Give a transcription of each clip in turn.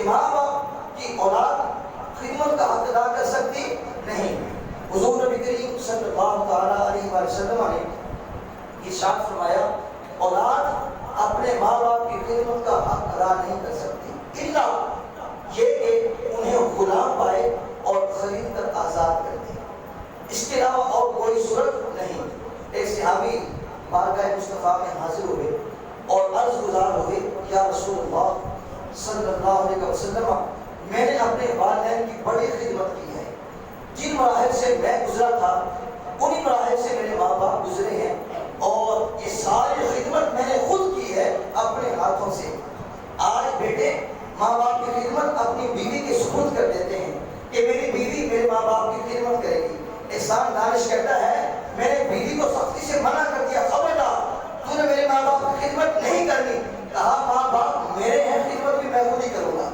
ماں باپ کی اولاد خدمت کا حق ادا کر سکتی نہیں۔ حضور نبی کریم صلی اللہ تعالیٰ علیہ وسلم نے ارشاد فرمایا اولاد اپنے ماں باپ کی خدمت کا حق ادا نہیں کر سکتی الا یہ کہ انہیں غلام پائے اور خرید کر آزاد کر دے، اس کے علاوہ اور کوئی صورت نہیں۔ ایک صحابی بارگاہ مصطفیٰ میں حاضر ہوئے اور عرض گزار ہوئے یا رسول اللہ صلی اللہ علیہ وسلم میں نے اپنے والدین کی بڑی خدمت کی ہے، جن مراحل سے میں گزرا تھا انہی مراحل سے میرے ماں باپ گزرے ہیں، اور یہ ساری خدمت میں نے خود کی ہے اپنے ہاتھوں سے۔ آج بیٹے ماں باپ کی خدمت اپنی بیوی کے سپرد کر دیتے ہیں کہ میری بیوی میرے ماں باپ کی خدمت کرے گی۔ احسان دانش کہتا ہے میں نے بیوی کو سختی سے منع کر دیا، خبردار تو نے میرے ماں باپ کی خدمت نہیں کرنی۔ کہا ماں باپ میرے ہیں، خدمت بھی میں خود ہی کروں گا،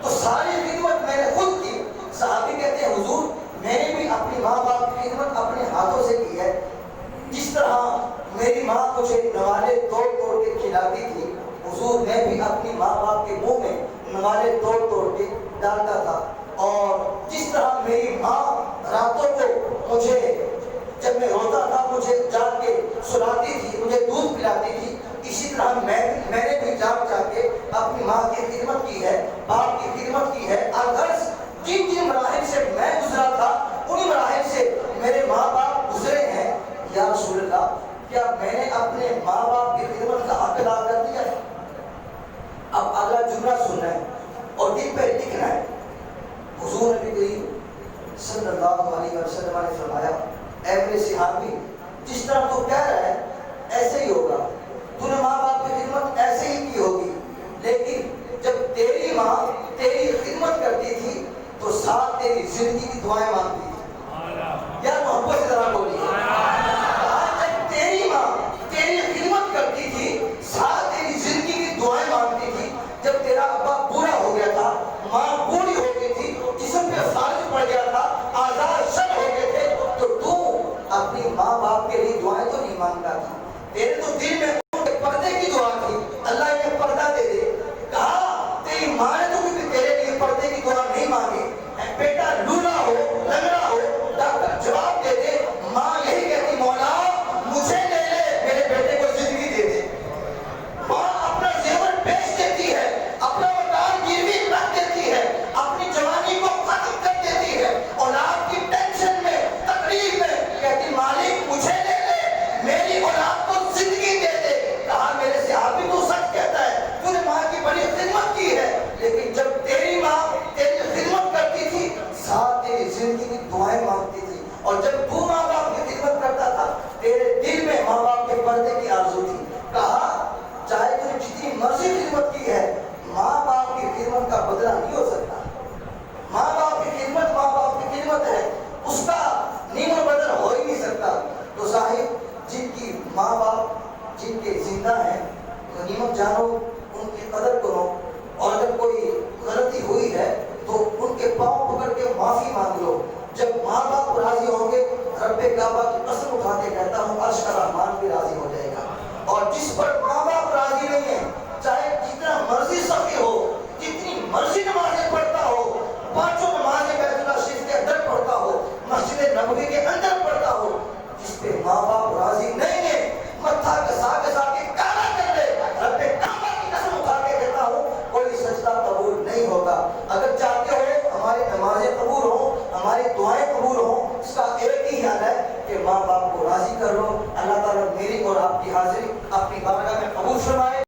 تو ساری خدمت میں نے خود کی۔ صحابی کہتے ہیں حضور میں نے بھی اپنی ماں باپ کی خدمت اپنے ہاتھوں سے کی ہے، جس طرح میری ماں مجھے نوالے توڑ توڑ کے کھلاتی تھی، حضور میں بھی اپنی ماں باپ کے منہ میں نوالے توڑ توڑ کے ڈالتا تھا، اور جس طرح میری ماں راتوں کو مجھے جب میں روتا تھا مجھے جاگ کے سلاتی تھی، مجھے دودھ پلاتی تھی، اسی طرح میں نے بھی جاگ کے اپنی ماں کی خدمت کی ہے، باپ کی خدمت کی ہے۔ الغرض جن جن مراحل سے میں گزرا تھا انہی مراحل سے میرے ماں باپ گزرے ہیں۔ یا رسول اللہ کیا میں نے اپنے ماں باپ کی خدمت کا حق ادا کر دیا ہے؟ اب اگلا جملہ سننا ہے اور دل پہ لکھنا ہے۔ حضور نبی کریم صلی اللہ علیہ وسلم نے فرمایا اے میرے صحابی جس طرح تو کہہ رہا ہے ایسے ہی ہوگا، تو نے ماں باپ کی خدمت ایسے ہی کی ہوگی، لیکن جب تیری ماں تیری خدمت کرتی تھی تو ساتھ تیری زندگی کی دعائیں مانگتی تھی۔ یا محبت سے ذرا بولیے، جب تیری ماں تیری خدمت کرتی تھی ساتھ تیری زندگی کی دعائیں مانگتی تھی۔ جب تیرا ابا بوڑھا ہو گیا تھا، ماں بوڑھی ہو گئی تھی، جسم پہ فالج پڑ گیا تھا، آزاد شل ہو گئے تھے، تو اپنی ماں باپ کے لیے دعائیں تو نہیں مانگتا تھا، تیرے تو دل میں پردے کی دعا تھی اللہ یہ پردہ دے دے۔ کہا تیری ماں نے تو بھی تیرے لیے پردے کی دعا نہیں مانگی، بیٹا لولا ہو لنگڑا ہو ڈاکٹر جواب دے دے، ماں یہی کہتی مولا مجھے لے لے میرے بیٹے کو زندگی دے دے۔ ماں اپنا زیور بیچ دیتی ہے، اپنا مکان گروی رکھ دیتی ہے، اپنی جوانی کو ختم کر دیتی ہے، اولاد کی ٹینشن میں تکلیف میں کہتی مالک مجھے لے لے میری اولاد کو زندگی دے دے۔ کہا میرے صحابی تو سچ کہتا ہے تو نے ماں کی بڑی خدمت کی ہے، لیکن جب تیری ماں تیری خدمت کرتی تھی ساتھ تیری زندگی کی دعائیں مانگتی تھی، اور جب تو ماں باپ کی خدمت کرتا تھا تیرے دل میں ماں باپ کے پردے کی آرزو تھی۔ کہا چاہے تو نے جتنی مرضی خدمت کی ہے ماں باپ کی خدمت کا بدلہ نہیں ہو سکتا۔ ماں باپ کی خدمت ماں باپ کی خدمت ہے، اس کا نیم و بدل ہو ہی نہیں سکتا۔ تو صاحب جن کی ماں باپ جن کے زندہ ہیں غنیمت جانو، ان کی قدر کرو، اور اگر کوئی غلطی ہوئی ہے تو ان کے پاؤں پکڑ کے معافی مانگ لو۔ جب ماں باپ راضی ہوں گے رب کعبہ کی قسم اٹھا کے کہتا ہوں عرش کا رحمان بھی راضی ہو جائے گا، اور جس پر ماں باپ راضی نہیں ہیں چاہے جتنا مرضی سخی ہو، جتنی مرضی نمازیں پڑھتا ہو، پانچوں نمازیں بیت اللہ شریف کے اندر پڑھتا ہو، مسجد نبوی کے اندر پڑھتا ہو، جس پہ ماں باپ راضی نہیں ہیں متھا کسا کسا کے کالا کر دے، رب کعبہ کی قسم اٹھا کے کہتا ہوں کوئی سجدہ قبول نہیں ہوگا۔ اگر چاہتے ہو ہماری نمازیں قبول ہوں، ہماری دعائیں قبول ہوں، اس کا ایک ہی حل ہے کہ ماں باپ کو راضی کر لو۔ اللہ تعالیٰ میری اور آپ کی حاضری اپنی بارگاہ میں قبول فرمائے۔